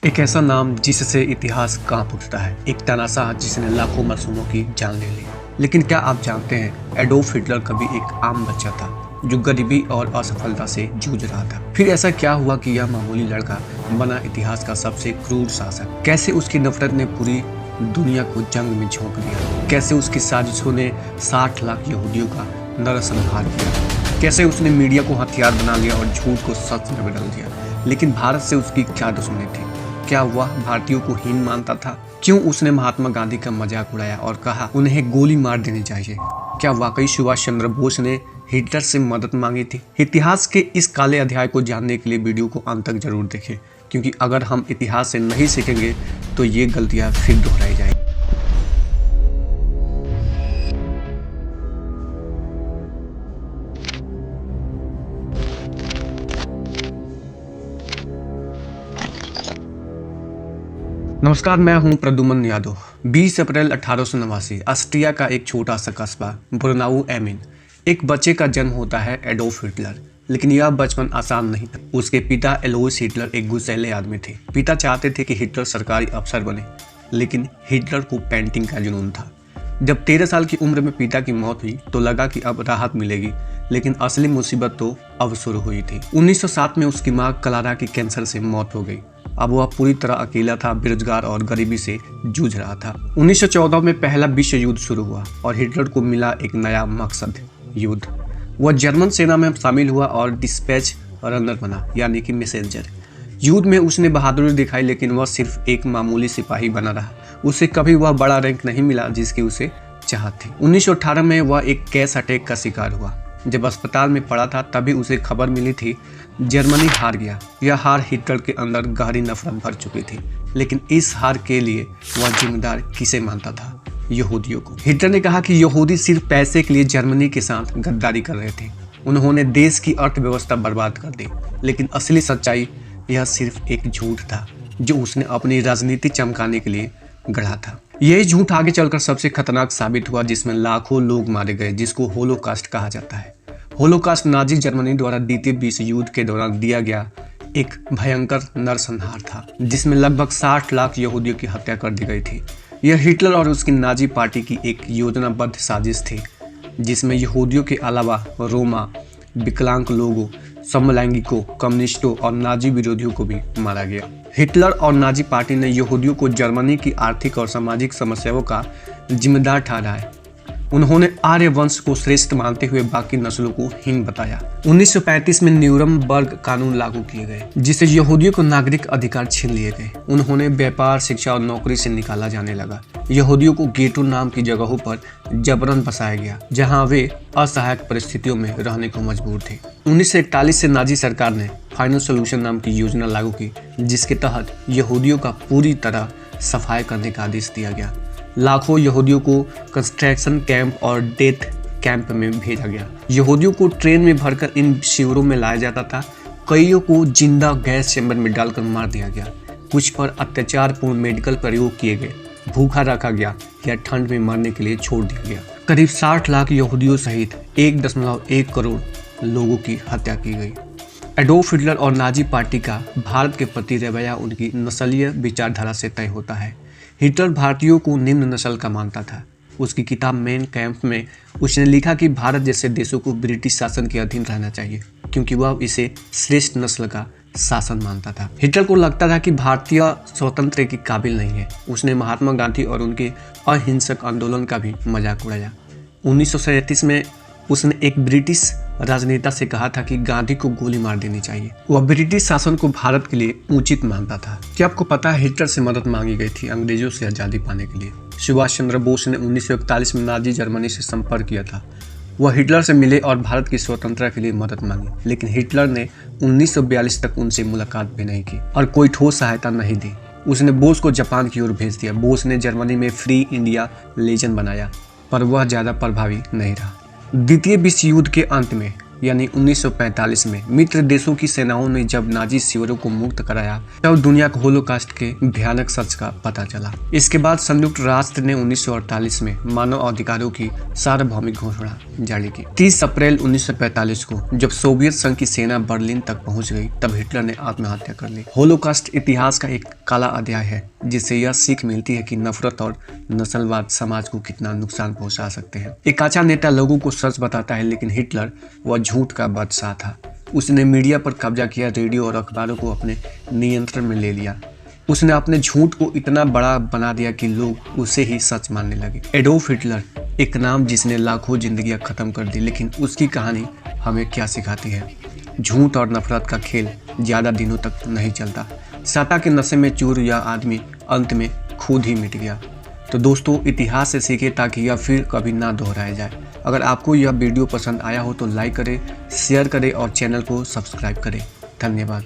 एक ऐसा नाम जिससे इतिहास कांप उठता है, एक तानाशाह जिसने लाखों मासूमों की जान ले ली। लेकिन क्या आप जानते हैं, एडोल्फ हिटलर कभी एक आम बच्चा था जो गरीबी और असफलता से जूझ रहा था। फिर ऐसा क्या हुआ कि यह मामूली लड़का बना इतिहास का सबसे क्रूर शासक। कैसे उसकी नफरत ने पूरी दुनिया को जंग में झोंक दिया, कैसे उसकी साजिशों ने 60 लाख यहूदियों का नरसंहार किया, कैसे उसने मीडिया को हथियार बना लिया और झूठ को सच में बदल दिया। लेकिन भारत से उसकी क्या दुश्मनी थी? क्या वह भारतीयों को हीन मानता था? क्यों उसने महात्मा गांधी का मजाक उड़ाया और कहा उन्हें गोली मार देनी चाहिए? क्या वाकई सुभाष चंद्र बोस ने हिटलर से मदद मांगी थी? इतिहास के इस काले अध्याय को जानने के लिए वीडियो को अंत तक जरूर देखें, क्योंकि अगर हम इतिहास से नहीं सीखेंगे तो ये गलतियां फिर दोहराई जाएंगी। नमस्कार, मैं हूं प्रद्युमन यादव। 20 अप्रैल 1889 ऑस्ट्रिया का एक छोटा सा कस्बा ब्रुनाउ एमिन। एक बच्चे का जन्म होता है एडोल्फ हिटलर। लेकिन यह बचपन आसान नहीं था। उसके पिता एलोइस हिटलर एक गुस्सैले आदमी थे। पिता चाहते थे कि हिटलर सरकारी अफसर बने, लेकिन हिटलर को पेंटिंग का जुनून था। जब 13 साल की उम्र में पिता की मौत हुई तो लगा कि अब राहत मिलेगी, लेकिन असली मुसीबत तो अब शुरू हुई थी। 1907 में उसकी मां क्लारा की कैंसर से मौत हो गई। अब वह पूरी तरह अकेला था, बेरोजगार और गरीबी से जूझ रहा था। 1914 में पहला विश्व युद्ध शुरू हुआ और हिटलर को मिला एक नया मकसद, युद्ध। वह जर्मन सेना में शामिल हुआ और डिस्पैच रनर बना, यानी कि मैसेंजर। युद्ध में उसने बहादुरी दिखाई, लेकिन वह सिर्फ एक मामूली सिपाही बना रहा। उसे कभी वह बड़ा रैंक नहीं मिला जिसकी उसे चाहत थी। 1918 में वह एक गैस अटैक का शिकार हुआ। जब अस्पताल में पड़ा था तभी उसे खबर मिली थी जर्मनी हार गया। यह हार हिटलर के अंदर गहरी नफरत भर चुकी थी, लेकिन इस हार के लिए वह जिम्मेदार किसे मानता था? यहूदियों को। हिटलर ने कहा कि यहूदी सिर्फ पैसे के लिए जर्मनी के साथ गद्दारी कर रहे थे। उन्होंने देश की अर्थव्यवस्था बर्बाद कर दी। लेकिन असली सच्चाई यह सिर्फ एक झूठ था जो उसने अपनी राजनीति चमकाने के लिए गढ़ा था। यही झूठ आगे चलकर सबसे खतरनाक साबित हुआ, जिसमें लाखों लोग मारे गए, जिसको होलोकास्ट कहा जाता है। होलोकास्ट नाजी जर्मनी द्वारा द्वितीय विश्व युद्ध के दौरान दिया गया एक भयंकर नरसंहार था, जिसमें लगभग 60 लाख यहूदियों की हत्या कर दी गई थी। यह हिटलर और उसकी नाजी पार्टी की एक योजनाबद्ध साजिश थी, जिसमें यहूदियों के अलावा रोमा, विकलांग लोगों, समलैंगिकों, कम्युनिस्टों और नाजी विरोधियों को भी मारा गया। हिटलर और नाजी पार्टी ने यहूदियों को जर्मनी की आर्थिक और सामाजिक समस्याओं का जिम्मेदार ठहराया। उन्होंने आर्य वंश को श्रेष्ठ मानते हुए बाकी नस्लों को हीन बताया। 1935 में न्यूरमबर्ग कानून लागू किए गए, जिससे यहूदियों को नागरिक अधिकार छीन लिए गए। उन्होंने व्यापार, शिक्षा और नौकरी से निकाला जाने लगा। यहूदियों को गेटो नाम की जगहों पर जबरन बसाया गया, जहां वे असहायक परिस्थितियों में रहने को मजबूर थे। 1941 से नाजी सरकार ने फाइनल सोल्यूशन नाम की योजना लागू की, जिसके तहत यहूदियों का पूरी तरह सफाई करने का आदेश दिया गया। लाखों यहूदियों को कंस्ट्रक्शन कैंप और डेथ कैंप में भेजा गया। यहूदियों को ट्रेन में भरकर इन शिविरों में लाया जाता था। कईयों को जिंदा गैस चैम्बर में डालकर मार दिया गया। कुछ पर अत्याचारपूर्ण मेडिकल प्रयोग किए गए, भूखा रखा गया या ठंड में मरने के लिए छोड़ दिया गया। करीब 60 लाख यहूदियों सहित 1.1 करोड़ लोगों की हत्या की गई। एडोल्फ हिटलर और नाजी पार्टी का भारत के प्रति रवैया उनकी नस्लीय विचारधारा से तय होता है। हिटलर भारतीयों को निम्न नस्ल का मानता था। उसकी किताब मेन कैंप में उसने लिखा कि भारत जैसे देशों को ब्रिटिश शासन के अधीन रहना चाहिए, क्योंकि वह इसे श्रेष्ठ नस्ल का शासन मानता था। हिटलर को लगता था कि भारतीय स्वतंत्र के काबिल नहीं है। उसने महात्मा गांधी और उनके अहिंसक आंदोलन का भी मजाक उड़ाया। 1937 में उसने एक ब्रिटिश राजनेता से कहा था कि गांधी को गोली मार देनी चाहिए। वह ब्रिटिश शासन को भारत के लिए उचित मानता था। क्या आपको पता है हिटलर से मदद मांगी गई थी अंग्रेजों से आज़ादी पाने के लिए? सुभाष चंद्र बोस ने 1941 में नाजी जर्मनी से संपर्क किया था। वह हिटलर से मिले और भारत की स्वतंत्रता के लिए मदद मांगी, लेकिन हिटलर ने 1942 तक उनसे मुलाकात भी नहीं की और कोई ठोस सहायता नहीं दी। उसने बोस को जापान की ओर भेज दिया। बोस ने जर्मनी में फ्री इंडिया लेजन बनाया, पर वह ज़्यादा प्रभावी नहीं रहा। द्वितीय विश्व युद्ध के अंत में यानी 1945 में मित्र देशों की सेनाओं ने जब नाजी शिविरों को मुक्त कराया तब दुनिया को होलोकॉस्ट के भयानक सच का पता चला। इसके बाद संयुक्त राष्ट्र ने 1948 में मानव अधिकारों की सार्वभौमिक घोषणा जारी की। 30 अप्रैल 1945 को जब सोवियत संघ की सेना बर्लिन तक पहुंच गई तब हिटलर ने आत्महत्या कर ली। होलोकॉस्ट इतिहास का एक काला अध्याय है जिससे यह सीख मिलती है कि नफरत और नस्लवाद समाज को कितना नुकसान पहुंचा सकते हैं। एक अच्छा नेता लोगों को सच बताता है, लेकिन हिटलर वह झूठ का बादशाह था। उसने मीडिया पर कब्जा किया, रेडियो और अखबारों को अपने नियंत्रण में ले लिया। उसने अपने झूठ को इतना बड़ा बना दिया कि लोग उसे ही सच मानने लगे। एडोल्फ हिटलर, एक नाम जिसने लाखों जिंदगियां खत्म कर दी, लेकिन उसकी कहानी हमें क्या सिखाती है? झूठ और नफरत का खेल ज्यादा दिनों तक नहीं चलता। सत्ता के नशे में चूर यह आदमी अंत में खुद ही मिट गया। तो दोस्तों, इतिहास से सीखे ताकि यह फिर कभी ना दोहराया जाए। अगर आपको यह वीडियो पसंद आया हो तो लाइक करें, शेयर करें और चैनल को सब्सक्राइब करें। धन्यवाद।